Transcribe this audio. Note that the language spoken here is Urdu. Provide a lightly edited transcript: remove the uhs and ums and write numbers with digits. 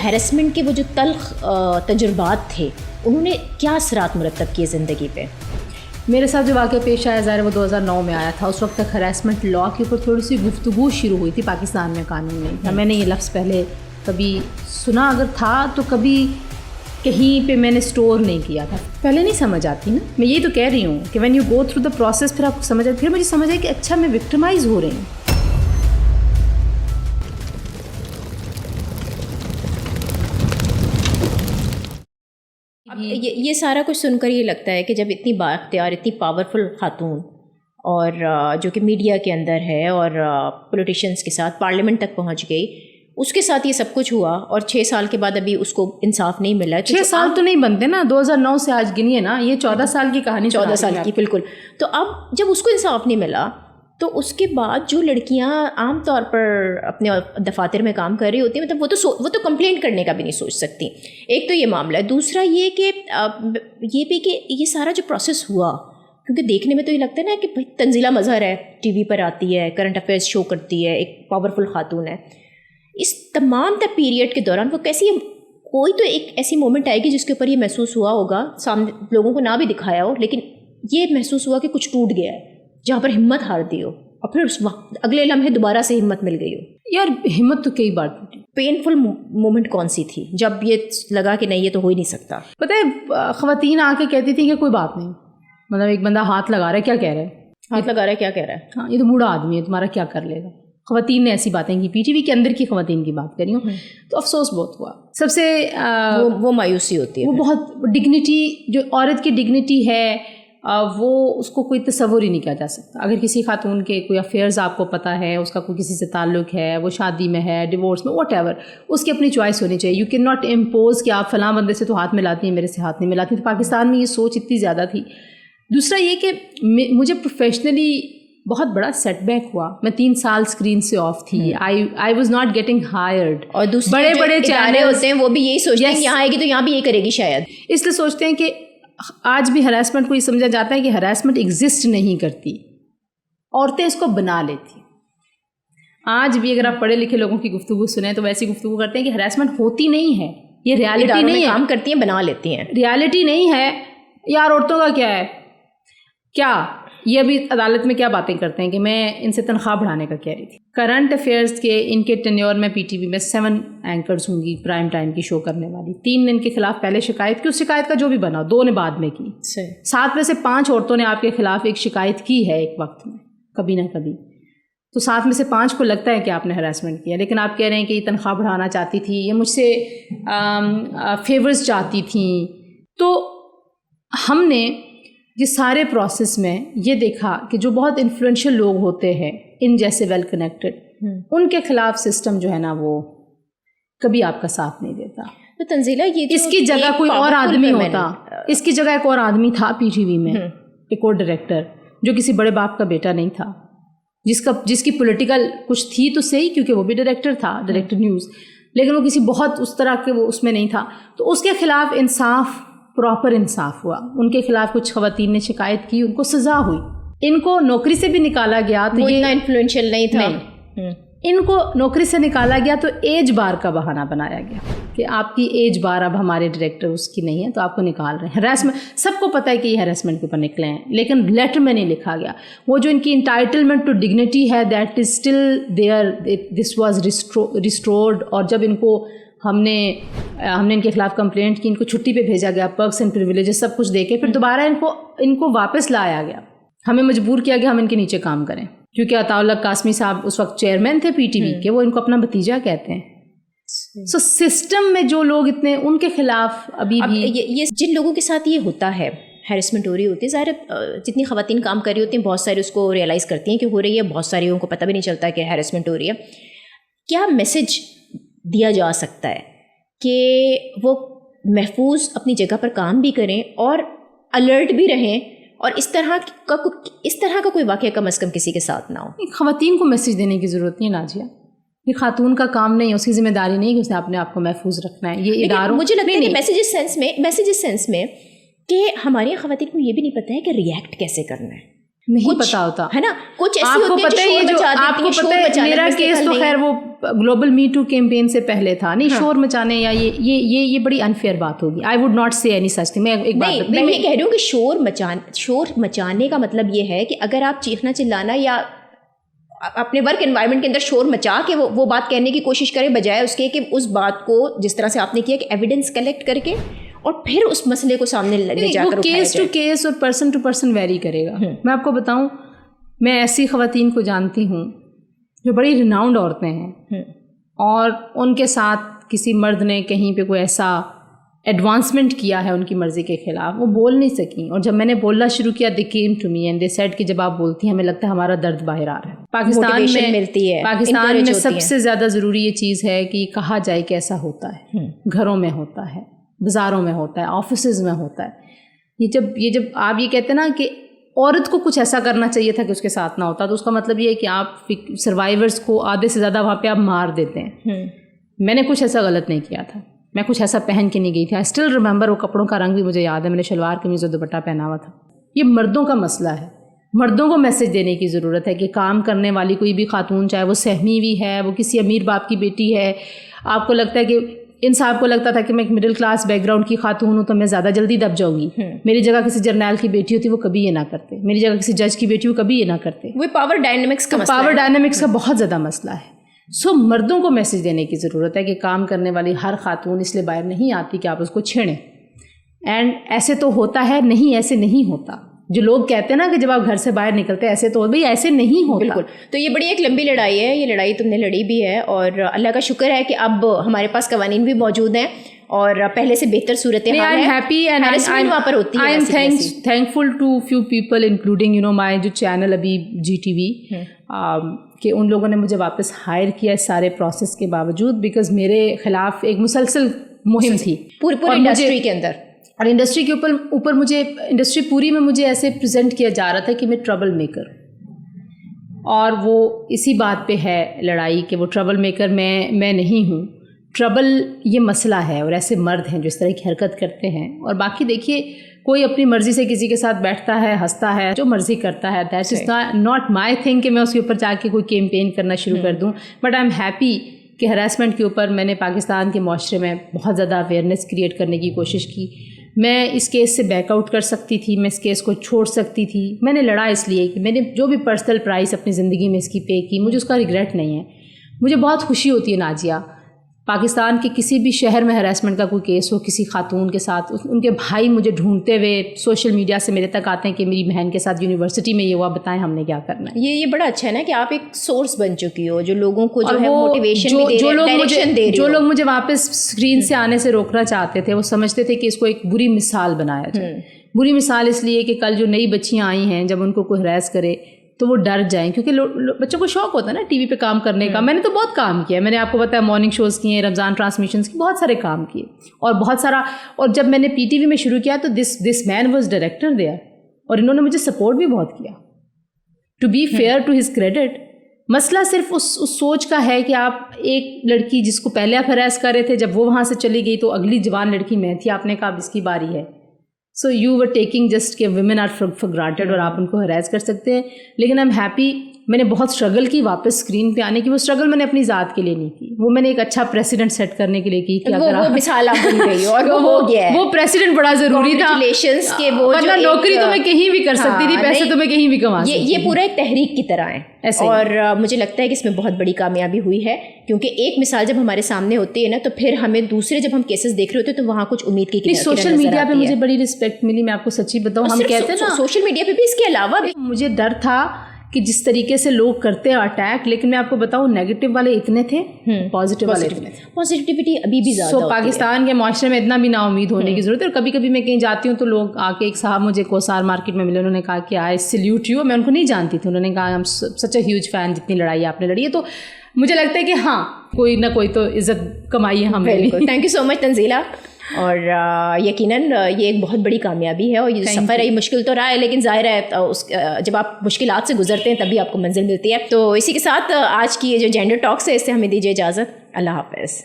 ہیرسمنٹ کے وہ جو تلخ تجربات تھے انہوں نے کیا اثرات مرتب کیے زندگی پہ؟ میرے ساتھ جو واقعہ پیش آیا ظاہر وہ 2009 میں آیا تھا. اس وقت تک ہراسمنٹ لاء کے اوپر تھوڑی سی گفتگو شروع ہوئی تھی. پاکستان میں قانون نہیں تھا. میں نے یہ لفظ پہلے کبھی سنا اگر تھا تو کبھی کہیں پہ میں نے اسٹور نہیں کیا تھا. پہلے نہیں سمجھ آتی نا. میں یہی تو کہہ رہی ہوں کہ when you go through the process پھر آپ کو سمجھ آتی. پھر مجھے سمجھ آئی کہ اچھا میں وکٹمائز ہو رہی ہوں. اب یہ سارا کچھ سن کر یہ لگتا ہے کہ جب اتنی بااختیار اتنی پاورفل خاتون اور جو کہ میڈیا کے اندر ہے اور پولیٹیشینس کے ساتھ پارلیمنٹ تک پہنچ گئی, اس کے ساتھ یہ سب کچھ ہوا اور 6 سال کے بعد ابھی اس کو انصاف نہیں ملا. 6 سال تو نہیں بنتے نا, 2009 سے آج گنیے نا, یہ 14 سال کی کہانی. 14 سال کی بالکل. تو اب جب اس کو انصاف نہیں ملا تو اس کے بعد جو لڑکیاں عام طور پر اپنے دفاتر میں کام کر رہی ہوتی ہیں, مطلب وہ تو کمپلینٹ کرنے کا بھی نہیں سوچ سکتی. ایک تو یہ معاملہ ہے. دوسرا یہ کہ یہ بھی کہ یہ سارا جو پروسیس ہوا, کیونکہ دیکھنے میں تو یہ لگتا ہے نا کہ بھائی تنزیلہ مظہر ہے, ٹی وی پر آتی ہے, کرنٹ افیئرس شو کرتی ہے, ایک پاورفل خاتون ہے. اس تمام تر پیریڈ کے دوران وہ کیسی, کوئی تو ایک ایسی مومنٹ آئے گی جس کے اوپر یہ محسوس ہوا ہوگا, سامنے لوگوں کو نہ بھی دکھایا ہو, لیکن یہ محسوس ہوا کہ کچھ ٹوٹ گیا ہے, جہاں پر ہمت ہار دی ہو, اور پھر اس وقت اگلے لمحے دوبارہ سے ہمت مل گئی ہو. یار ہمت تو کئی بار ٹوٹی. پینفل مومنٹ کون سی تھی جب یہ لگا کہ نہیں یہ تو ہو ہی نہیں سکتا؟ پتہ ہے خواتین آ کے کہتی تھیں کہ کوئی بات نہیں, مطلب ایک بندہ ہاتھ لگا رہا ہے, کیا کہہ رہا ہے, ہاتھ لگا رہا ہے, کیا کہہ رہا ہے, ہاں یہ تو بوڑھا آدمی ہے, تمہارا کیا کر لے گا. خواتین نے ایسی باتیں کی. پی ٹی وی کے اندر کی خواتین کی بات کر رہی ہوں, تو افسوس بہت ہوا. سب سے وہ مایوسی ہوتی ہے. وہ بہت ڈگنیٹی, جو عورت کی ڈگنیٹی ہے وہ اس کو کوئی تصور ہی نہیں کیا جا سکتا. اگر کسی خاتون کے کوئی افیئرز آپ کو پتہ ہے, اس کا کوئی کسی سے تعلق ہے, وہ شادی میں ہے, ڈیورس میں, واٹ ایور, اس کی اپنی چوائس ہونی چاہیے. یو کین ناٹ امپوز کہ آپ فلاں بندے سے تو ہاتھ ملاتی ہیں, میرے سے ہاتھ نہیں ملاتی. تو پاکستان میں یہ سوچ اتنی زیادہ تھی. دوسرا یہ کہ مجھے پروفیشنلی بہت بڑا سیٹ بیک ہوا. میں 3 سال اسکرین سے آف تھی. I was not getting hired. اور دوسرے بڑے بڑے چینل ہوتے ہیں وہ بھی یہی سوچتے ہیں یہاں آئے گی تو یہاں بھی یہی کرے گی شاید. اس لیے سوچتے ہیں کہ آج بھی ہراسمنٹ کو یہ سمجھا جاتا ہے کہ ہراسمنٹ ایگزسٹ نہیں کرتی, عورتیں اس کو بنا لیتی. آج بھی اگر آپ پڑھے لکھے لوگوں کی گفتگو سنیں تو ویسی گفتگو کرتے ہیں کہ ہراسمنٹ ہوتی نہیں ہے, یہ ریالٹی نہیں ہے. کام کرتی ہیں, بنا لیتی ہیں, ریالٹی نہیں ہے. یار عورتوں کا کیا ہے, کیا یہ ابھی عدالت میں کیا باتیں کرتے ہیں کہ میں ان سے تنخواہ بڑھانے کا کہہ رہی تھی. کرنٹ افیئرس کے ان کے ٹینیور میں پی ٹی وی میں 7 اینکرز ہوں گی پرائم ٹائم کی شو کرنے والی. 3 نے ان کے خلاف پہلے شکایت کی, اس شکایت کا جو بھی بنا, 2 نے بعد میں کی. 7 میں سے 5 عورتوں نے آپ کے خلاف ایک شکایت کی ہے ایک وقت میں, کبھی نہ کبھی. تو 7 میں سے 5 کو لگتا ہے کہ آپ نے ہراسمنٹ کیا, لیکن آپ کہہ رہے ہیں کہ یہ تنخواہ بڑھانا چاہتی تھی, یہ مجھ سے فیورز چاہتی تھیں. تو ہم نے یہ سارے پروسیس میں یہ دیکھا کہ جو بہت انفلوئنشل لوگ ہوتے ہیں, ان جیسے ویل کنیکٹڈ, ان کے خلاف سسٹم جو ہے نا وہ کبھی آپ کا ساتھ نہیں دیتا. تو تنزیلہ یہ اس کی جگہ کوئی اور آدمی ہوتا, اس کی جگہ ایک اور آدمی تھا پی ٹی وی میں, ایک اور ڈائریکٹر جو کسی بڑے باپ کا بیٹا نہیں تھا, جس کی پولیٹیکل کچھ تھی تو صحیح, کیونکہ وہ بھی ڈائریکٹر تھا, ڈائریکٹر نیوز, لیکن وہ کسی بہت اس طرح کے وہ اس میں نہیں تھا. تو اس کے خلاف انصاف, پراپر انصاف ہوا. ان کے خلاف کچھ خواتین نے شکایت کی, ان کو سزا ہوئی. ان کو نوکری سے بھی نکالا گیا تو یہ اتنا انفلوئنشل نہیں تھا. ان کو نوکری سے نکالا گیا تو ایج بار کا بہانہ بنایا گیا کہ آپ کی ایج بار اب ہمارے ڈائریکٹر اس کی نہیں ہے تو آپ کو نکال رہے ہیں. ہراسمنٹ سب کو پتہ ہے کہ یہ ہراسمنٹ کے اوپر نکلے ہیں, لیکن لیٹر میں نہیں لکھا گیا. وہ جو ان کی انٹائٹلمنٹ ٹو ڈگنیٹی ہے that is still there, this was restored. اور جب ان کو ہم نے ان کے خلاف کمپلینٹ کی, ان کو چھٹی پہ بھیجا گیا, پرکس اینڈ پریویلیجز سب کچھ دے کے, پھر دوبارہ ان کو واپس لایا گیا. ہمیں مجبور کیا کہ ہم ان کے نیچے کام کریں, کیونکہ عطاء اللہ قاسمی صاحب اس وقت چیئرمین تھے پی ٹی وی کے, وہ ان کو اپنا بھتیجا کہتے ہیں. سو سسٹم میں جو لوگ اتنے, ان کے خلاف ابھی بھی یہ جن لوگوں کے ساتھ یہ ہوتا ہے, ہیرسمنٹ ہو رہی ہوتی ہے, ظاہر جتنی خواتین کام کر رہی ہوتی ہیں بہت ساری اس کو ریئلائز کرتی ہیں کہ ہو رہی ہے, بہت ساری لوگوں کو پتہ بھی نہیں چلتا کہ ہیرسمنٹ ہو رہی ہے. کیا میسج دیا جا سکتا ہے کہ وہ محفوظ اپنی جگہ پر کام بھی کریں اور الرٹ بھی رہیں, اور اس طرح کا کوئی واقعہ کم از کم کسی کے ساتھ نہ ہو؟ خواتین کو میسج دینے کی ضرورت نہیں ہے ناجیہ, یہ خاتون کا کام نہیں ہے, اس کی ذمہ داری نہیں ہے کہ اس نے اپنے آپ کو محفوظ رکھنا ہے. یہ اداروں, مجھے لگتا ہے کہ میسج اس سینس میں کہ ہماری خواتین کو یہ بھی نہیں پتہ ہے کہ ریئیکٹ کیسے کرنا ہے. نہیں پتا ہوتا ہے نا, کچھ ایسی آپ کو ہوتی پتہ ہے جو آپ کو پتہ ہے میرا کیس تو خیر وہ گلوبل می ٹو کیمپین سے پہلے تھا, نہیں شور مچانے یا یہ بڑی انفیئر بات ہوگی. آئی وڈ ناٹ سے اینی سچ تھنگ. میں ایک بات میں یہ کہہ رہی ہوں کہ شور مچانے کا مطلب یہ ہے کہ اگر آپ چیخنا چلانا یا اپنے ورک انوائرمنٹ کے اندر شور مچا کے وہ بات کہنے کی کوشش کریں, بجائے اس کے کہ اس بات کو جس طرح سے آپ نے کیا کہ ایویڈنس کلیکٹ کر کے اور پھر اس مسئلے کو سامنے لے جا کر اٹھایا کیس ٹو کیس اور پرسن ٹو پرسن ویری کرے گا. میں آپ کو بتاؤں, میں ایسی خواتین کو جانتی ہوں جو بڑی ریناؤنڈ عورتیں ہیں اور ان کے ساتھ کسی مرد نے کہیں پہ کوئی ایسا ایڈوانسمنٹ کیا ہے ان کی مرضی کے خلاف, وہ بول نہیں سکیں. اور جب میں نے بولنا شروع کیا they came to me and they said کہ جب آپ بولتی ہیں ہمیں لگتا ہے ہمارا درد باہر آ رہا ہے. پاکستان میں سب سے زیادہ ضروری یہ چیز ہے کہ کہا جائے کہ ایسا ہوتا ہے, گھروں میں ہوتا ہے, بازاروں میں ہوتا ہے, آفیسز میں ہوتا ہے. یہ جب آپ یہ کہتے ہیں نا کہ عورت کو کچھ ایسا کرنا چاہیے تھا کہ اس کے ساتھ نہ ہوتا, تو اس کا مطلب یہ ہے کہ آپ سروائیورس کو آدھے سے زیادہ وہاں پہ آپ مار دیتے ہیں. میں نے کچھ ایسا غلط نہیں کیا تھا, میں کچھ ایسا پہن کے نہیں گئی تھی. آئی اسٹل ریمبر, وہ کپڑوں کا رنگ بھی مجھے یاد ہے, میں نے شلوار قمیض اور دوپٹہ پہنا ہوا تھا. یہ مردوں کا مسئلہ ہے, مردوں کو میسج دینے کی ضرورت ہے کہ کام کرنے والی کوئی بھی خاتون, چاہے وہ سہمی بھی ہے, وہ کسی امیر باپ کی بیٹی ہے, آپ کو لگتا ہے کہ ان صاحب کو لگتا تھا کہ میں ایک مڈل کلاس بیک گراؤنڈ کی خاتون ہوں تو میں زیادہ جلدی دب جاؤں گی, میری جگہ کسی جرنیل کی بیٹی ہوتی وہ کبھی یہ نہ کرتے, میری جگہ کسی جج کی بیٹی وہ کبھی یہ نہ کرتے. وہ پاور ڈائنامکس کا بہت زیادہ مسئلہ ہے. مردوں کو میسج دینے کی ضرورت ہے کہ کام کرنے والی ہر خاتون اس لیے باہر نہیں آتی کہ آپ اس کو چھیڑیں. اینڈ ایسے تو ہوتا ہے نہیں, ایسے نہیں ہوتا. جو لوگ کہتے ہیں نا کہ جب آپ گھر سے باہر نکلتے ایسے تو بھائی ایسے نہیں ہوتا. بالکل. تو یہ بڑی ایک لمبی لڑائی ہے, یہ لڑائی تم نے لڑی بھی ہے, اور اللہ کا شکر ہے کہ اب ہمارے پاس قوانین بھی موجود ہیں اور پہلے سے بہتر صورتحال ہے. Thankful to few people including my جو چینل ابھی GTV, کہ ان لوگوں نے مجھے واپس ہائر کیا اس سارے پروسیس کے باوجود, بیکاز میرے خلاف ایک مسلسل مہم تھی پوری انڈسٹری کے اندر, اور انڈسٹری کے اوپر مجھے انڈسٹری پوری میں مجھے ایسے پریزنٹ کیا جا رہا تھا کہ میں ٹربل میکر, اور وہ اسی بات پہ ہے لڑائی کہ وہ ٹربل میکر میں نہیں ہوں. ٹربل یہ مسئلہ ہے, اور ایسے مرد ہیں جو اس طرح کی حرکت کرتے ہیں. اور باقی دیکھیے, کوئی اپنی مرضی سے کسی کے ساتھ بیٹھتا ہے, ہنستا ہے, جو مرضی کرتا ہے, that is not my thing کہ میں اس کے اوپر جا کے کوئی کیمپین کرنا شروع کر دوں. بٹ آئی ایم ہیپی کہ ہراسمنٹ کے اوپر میں نے پاکستان کے معاشرے میں بہت زیادہ اویئرنیس کریٹ کرنے کی کوشش کی. میں اس کیس سے بیک آؤٹ کر سکتی تھی, میں اس کیس کو چھوڑ سکتی تھی. میں نے لڑا اس لیے کہ میں نے جو بھی پرسنل پرائس اپنی زندگی میں اس کی پے کی, مجھے اس کا ریگریٹ نہیں ہے. مجھے بہت خوشی ہوتی ہے نازیہ, پاکستان کے کسی بھی شہر میں ہراسمنٹ کا کوئی کیس ہو کسی خاتون کے ساتھ, ان کے بھائی مجھے ڈھونڈتے ہوئے سوشل میڈیا سے میرے تک آتے ہیں کہ میری بہن کے ساتھ یونیورسٹی میں یہ ہوا, بتائیں ہم نے کیا کرنا ہے. یہ بڑا اچھا ہے نا کہ آپ ایک سورس بن چکی ہو جو لوگوں کو جو ہے موٹیویشن بھی دے رہے ہیں. جو لوگ مجھے واپس اسکرین سے آنے سے روکنا چاہتے تھے, وہ سمجھتے تھے کہ اس کو ایک بری مثال بنایا جائے. بری مثال اس لیے کہ کل جو نئی بچیاں آئی ہیں, جب ان کو کوئی ہراس کرے تو وہ ڈر جائیں, کیونکہ بچوں کو شوق ہوتا ہے نا ٹی وی پہ کام کرنے کا. میں نے تو بہت کام کیا, میں نے آپ کو بتایا مارننگ شوز کیے, رمضان ٹرانسمیشنز کی, بہت سارے کام کیے, اور بہت سارا. اور جب میں نے PTV میں شروع کیا تو this man was director there, اور انہوں نے مجھے سپورٹ بھی بہت کیا. To be fair to his credit, مسئلہ صرف اس سوچ کا ہے کہ آپ ایک لڑکی جس کو پہلے آپ ہراس کر رہے تھے, جب وہ وہاں سے چلی گئی تو اگلی جوان لڑکی میں تھی, آپ نے کہا اب اس کی باری ہے. So you were taking just کہ ویمن آر فار گرانٹیڈ, اور آپ ان کو ہراس کر سکتے ہیں. لیکن آئی ایم ہیپی, میں نے بہت اسٹرگل کی واپس اسکرین پہ آنے کی. وہ اسٹرگل میں نے اپنی ذات کے لیے نہیں کی, وہ میں نے ایک اچھا پریسیڈنٹ سیٹ کرنے کے لیے کی. وہ مثال آپ بن گئی, اور وہ ہو گیا ہے. وہ پریسیڈنٹ بڑا ضروری تھا, ورنہ نوکری تو میں کہیں بھی کر سکتی تھی, پیسے تو میں کہیں بھی کما سکتی. یہ پورا ایک تحریک کی طرح ہے, اور مجھے لگتا ہے کہ اس میں بہت بڑی کامیابی ہوئی ہے, کیونکہ ایک مثال جب ہمارے سامنے ہوتی ہے نا, تو پھر ہمیں دوسرے جب ہم کیسز دیکھ رہے ہوتے ہیں تو وہاں کچھ امید کی. سوشل میڈیا پہ مجھے بڑی رسپیکٹ ملی, میں آپ کو سچی بتاؤں. ہم کہتے ہیں نا سوشل میڈیا پہ بھی, اس کے علاوہ بھی مجھے ڈر تھا کہ جس طریقے سے لوگ کرتے ہیں اٹیک, لیکن میں آپ کو بتاؤں نیگیٹو والے اتنے تھے, پازیٹیو والے اتنے تھے. پازیٹیوٹی ابھی بھی زیادہ ہے. پاکستان کے معاشرے میں اتنا بھی نا امید ہونے کی ضرورت ہے. اور کبھی کبھی میں کہیں جاتی ہوں تو لوگ آ کے, ایک صاحب مجھے کوسار مارکیٹ میں ملے, انہوں نے کہا کہ آئی سیلیوٹ یو. میں ان کو نہیں جانتی تھی, انہوں نے کہا I'm such a huge fan, جتنی لڑائی آپ نے لڑی ہے. تو مجھے لگتا ہے کہ ہاں کوئی نہ کوئی تو عزت کمائی ہے ہم نے. تھینک یو سو مچ تنزیلہ. اور یقیناً یہ ایک بہت بڑی کامیابی ہے, اور یہ سفر ہے, مشکل تو رہا ہے, لیکن ظاہر ہے جب آپ مشکلات سے گزرتے ہیں تبھی آپ کو منزل ملتی ہے. تو اسی کے ساتھ آج کی یہ جو جینڈر ٹاکس ہے, اس سے ہمیں دیجیے اجازت. اللہ حافظ.